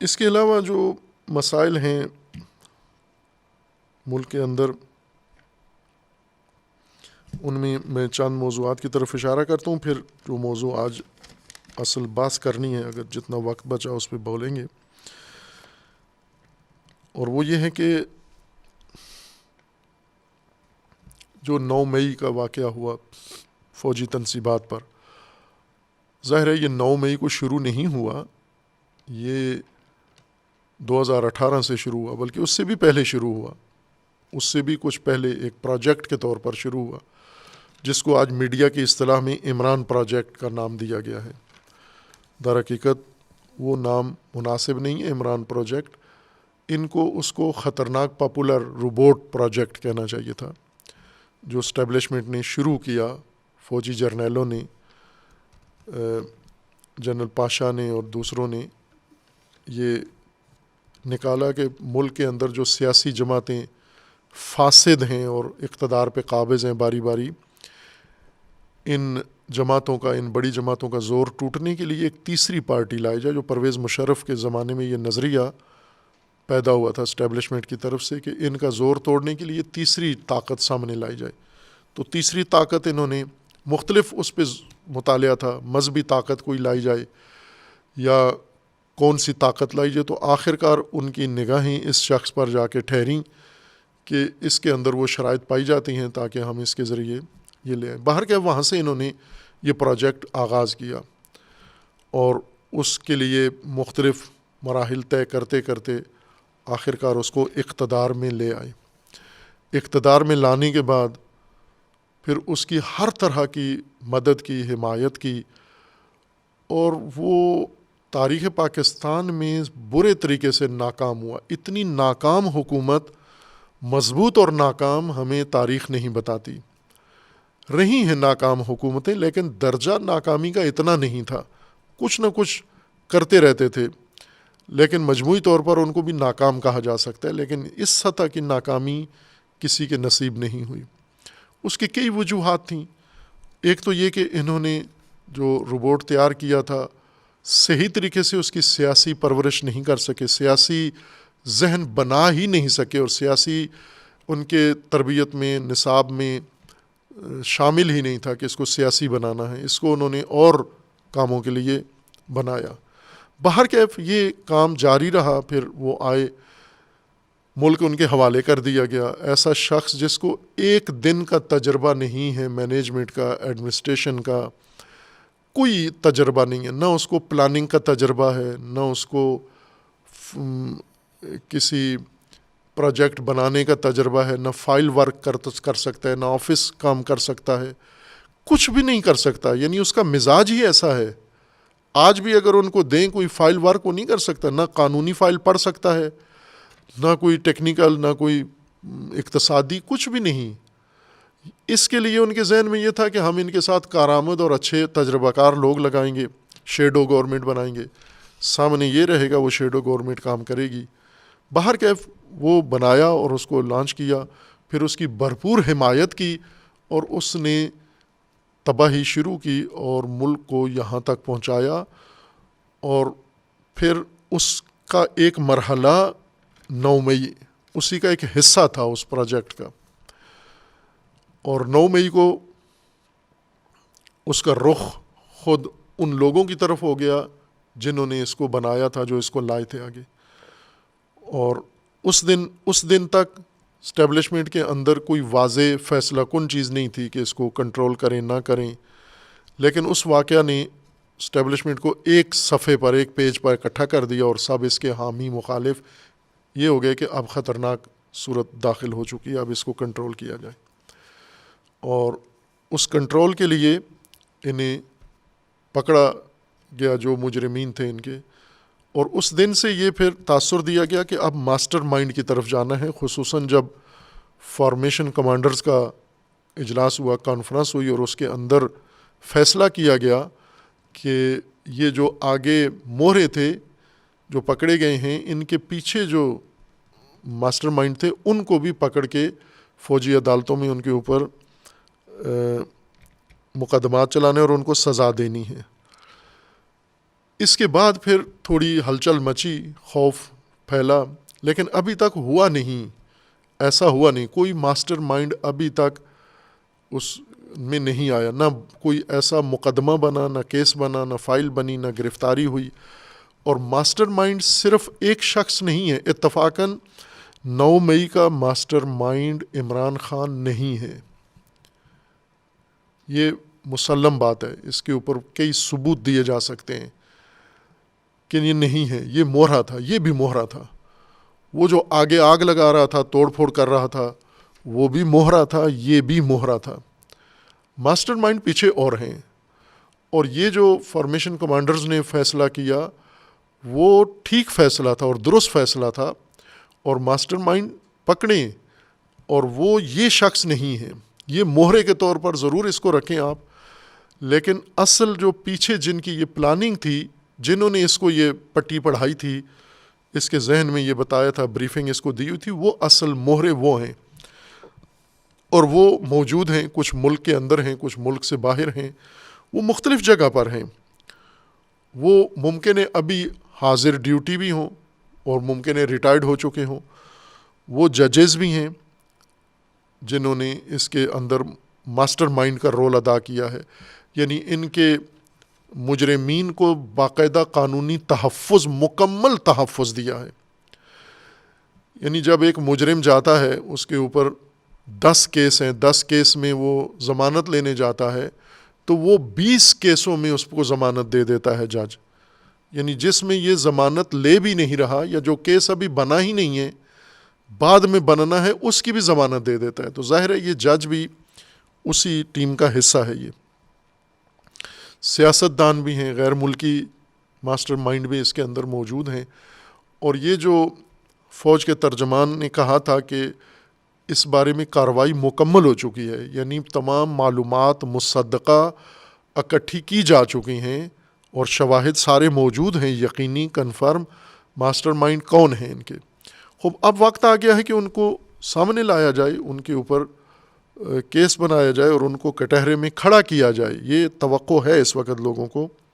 اس کے علاوہ جو مسائل ہیں ملک کے اندر، ان میں چند موضوعات کی طرف اشارہ کرتا ہوں، پھر جو موضوع آج اصل بحث کرنی ہے اگر جتنا وقت بچا اس پہ بولیں گے، اور وہ یہ ہے کہ جو 9 مئی کا واقعہ ہوا فوجی تنصیبات پر، ظاہر ہے یہ 9 مئی کو شروع نہیں ہوا، یہ 2018 سے شروع ہوا، بلکہ اس سے بھی پہلے شروع ہوا، اس سے بھی کچھ پہلے ایک پروجیکٹ کے طور پر شروع ہوا، جس کو آج میڈیا کی اصطلاح میں عمران پروجیکٹ کا نام دیا گیا ہے۔ در حقیقت وہ نام مناسب نہیں ہے عمران پروجیکٹ، ان کو اس کو خطرناک پاپولر روبوٹ پروجیکٹ کہنا چاہیے تھا، جو اسٹیبلشمنٹ نے شروع کیا، فوجی جرنیلوں نے، جنرل پاشا نے اور دوسروں نے یہ نکالا کہ ملک کے اندر جو سیاسی جماعتیں فاسد ہیں اور اقتدار پہ قابض ہیں باری باری، ان جماعتوں کا، ان بڑی جماعتوں کا زور ٹوٹنے کے لیے ایک تیسری پارٹی لائی جائے، جو پرویز مشرف کے زمانے میں یہ نظریہ پیدا ہوا تھا اسٹیبلشمنٹ کی طرف سے کہ ان کا زور توڑنے کے لیے تیسری طاقت سامنے لائی جائے۔ تو تیسری طاقت انہوں نے مختلف اس پہ مطالعہ تھا، مذہبی طاقت کوئی لائی جائے یا کون سی طاقت لائی جائے، تو آخر کار ان کی نگاہیں اس شخص پر جا کے ٹھہریں کہ اس کے اندر وہ شرائط پائی جاتی ہیں تاکہ ہم اس کے ذریعے یہ لے آئیں۔ باہر کے وہاں سے انہوں نے یہ پروجیکٹ آغاز کیا اور اس کے لیے مختلف مراحل طے کرتے کرتے آخر کار اس کو اقتدار میں لے آئے۔ اقتدار میں لانے کے بعد پھر اس کی ہر طرح کی مدد کی، حمایت کی، اور وہ تاریخ پاکستان میں برے طریقے سے ناکام ہوا۔ اتنی ناکام حکومت، مضبوط اور ناکام، ہمیں تاریخ نہیں بتاتی۔ رہی ہیں ناکام حکومتیں، لیکن درجہ ناکامی کا اتنا نہیں تھا، کچھ نہ کچھ کرتے رہتے تھے، لیکن مجموعی طور پر ان کو بھی ناکام کہا جا سکتا ہے، لیکن اس سطح کی ناکامی کسی کے نصیب نہیں ہوئی۔ اس کی کئی وجوہات تھیں۔ ایک تو یہ کہ انہوں نے جو روبوٹ تیار کیا تھا صحیح طریقے سے اس کی سیاسی پرورش نہیں کر سکے، سیاسی ذہن بنا ہی نہیں سکے، اور سیاسی ان کے تربیت میں، نصاب میں شامل ہی نہیں تھا کہ اس کو سیاسی بنانا ہے۔ اس کو انہوں نے اور کاموں کے لیے بنایا۔ باہر کیف یہ کام جاری رہا، پھر وہ آئے، ملک ان کے حوالے کر دیا گیا۔ ایسا شخص جس کو ایک دن کا تجربہ نہیں ہے مینجمنٹ کا، ایڈمنسٹریشن کا، کوئی تجربہ نہیں ہے، نہ اس کو پلاننگ کا تجربہ ہے، نہ اس کو کسی پروجیکٹ بنانے کا تجربہ ہے، نہ فائل ورک کر سکتا ہے، نہ آفس کام کر سکتا ہے، کچھ بھی نہیں کر سکتا، یعنی اس کا مزاج ہی ایسا ہے۔ آج بھی اگر ان کو دیں کوئی فائل ورک، وہ نہیں کر سکتا، نہ قانونی فائل پڑھ سکتا ہے، نہ کوئی ٹیکنیکل، نہ کوئی اقتصادی، کچھ بھی نہیں۔ اس کے لیے ان کے ذہن میں یہ تھا کہ ہم ان کے ساتھ کارآمد اور اچھے تجربہ کار لوگ لگائیں گے، شیڈو گورنمنٹ بنائیں گے، سامنے یہ رہے گا وہ شیڈو گورنمنٹ کام کرے گی۔ باہر کیف وہ بنایا اور اس کو لانچ کیا، پھر اس کی بھرپور حمایت کی، اور اس نے تباہی شروع کی اور ملک کو یہاں تک پہنچایا۔ اور پھر اس کا ایک مرحلہ 9 مئی اسی کا ایک حصہ تھا اس پروجیکٹ کا، اور 9 مئی کو اس کا رخ خود ان لوگوں کی طرف ہو گیا جنہوں نے اس کو بنایا تھا، جو اس کو لائے تھے آگے۔ اور اس دن تک اسٹیبلشمنٹ کے اندر کوئی واضح فیصلہ کن چیز نہیں تھی کہ اس کو کنٹرول کریں نہ کریں، لیکن اس واقعہ نے اسٹیبلشمنٹ کو ایک صفحے پر، ایک پیج پر اکٹھا کر دیا، اور سب اس کے حامی مخالف یہ ہو گئے کہ اب خطرناک صورت داخل ہو چکی ہے، اب اس کو کنٹرول کیا جائے۔ اور اس کنٹرول کے لیے انہیں پکڑا گیا جو مجرمین تھے ان کے، اور اس دن سے یہ پھر تاثر دیا گیا کہ اب ماسٹر مائنڈ کی طرف جانا ہے، خصوصاً جب فارمیشن کمانڈرز کا اجلاس ہوا، کانفرنس ہوئی، اور اس کے اندر فیصلہ کیا گیا کہ یہ جو آگے مورے تھے جو پکڑے گئے ہیں، ان کے پیچھے جو ماسٹر مائنڈ تھے ان کو بھی پکڑ کے فوجی عدالتوں میں ان کے اوپر مقدمات چلانے اور ان کو سزا دینی ہے۔ اس کے بعد پھر تھوڑی ہلچل مچی، خوف پھیلا، لیکن ابھی تک ہوا نہیں، ایسا ہوا نہیں، کوئی ماسٹر مائنڈ ابھی تک اس میں نہیں آیا، نہ کوئی ایسا مقدمہ بنا، نہ کیس بنا، نہ فائل بنی، نہ گرفتاری ہوئی۔ اور ماسٹر مائنڈ صرف ایک شخص نہیں ہے، اتفاقاً 9 مئی کا ماسٹر مائنڈ عمران خان نہیں ہے، یہ مسلم بات ہے، اس کے اوپر کئی ثبوت دیے جا سکتے ہیں کہ یہ نہیں ہے، یہ موہرا تھا، یہ بھی موہرا تھا، وہ جو آگے آگ لگا رہا تھا، توڑ پھوڑ کر رہا تھا، وہ بھی موہرا تھا، یہ بھی موہرا تھا۔ ماسٹر مائنڈ پیچھے اور ہیں، اور یہ جو فارمیشن کمانڈرز نے فیصلہ کیا وہ ٹھیک فیصلہ تھا اور درست فیصلہ تھا، اور ماسٹر مائنڈ پکڑیں، اور وہ یہ شخص نہیں ہے، یہ موہرے کے طور پر ضرور اس کو رکھیں آپ، لیکن اصل جو پیچھے جن کی یہ پلاننگ تھی، جنہوں نے اس کو یہ پٹی پڑھائی تھی، اس کے ذہن میں یہ بتایا تھا، بریفنگ اس کو دی ہوئی تھی، وہ اصل موہرے وہ ہیں، اور وہ موجود ہیں، کچھ ملک کے اندر ہیں، کچھ ملک سے باہر ہیں، وہ مختلف جگہ پر ہیں، وہ ممکن ہے ابھی حاضر ڈیوٹی بھی ہوں اور ممکن ہے ریٹائرڈ ہو چکے ہوں، وہ ججز بھی ہیں جنہوں نے اس کے اندر ماسٹر مائنڈ کا رول ادا کیا ہے، یعنی ان کے مجرمین کو باقاعدہ قانونی تحفظ، مکمل تحفظ دیا ہے۔ یعنی جب ایک مجرم جاتا ہے، اس کے اوپر 10 کیس ہیں، 10 کیس میں وہ ضمانت لینے جاتا ہے تو وہ 20 کیسوں میں اس کو ضمانت دے دیتا ہے جج، یعنی جس میں یہ ضمانت لے بھی نہیں رہا، یا جو کیس ابھی بنا ہی نہیں ہے، بعد میں بننا ہے، اس کی بھی ضمانت دے دیتا ہے۔ تو ظاہر ہے یہ جج بھی اسی ٹیم کا حصہ ہے۔ یہ سیاستدان بھی ہیں، غیر ملکی ماسٹر مائنڈ بھی اس کے اندر موجود ہیں، اور یہ جو فوج کے ترجمان نے کہا تھا کہ اس بارے میں کارروائی مکمل ہو چکی ہے، یعنی تمام معلومات مصدقہ اکٹھی کی جا چکی ہیں اور شواہد سارے موجود ہیں، یقینی کنفرم ماسٹر مائنڈ کون ہیں ان کے۔ خوب اب وقت آ گیا ہے کہ ان کو سامنے لایا جائے، ان کے اوپر کیس بنایا جائے اور ان کو کٹہرے میں کھڑا کیا جائے، یہ توقع ہے اس وقت لوگوں کو۔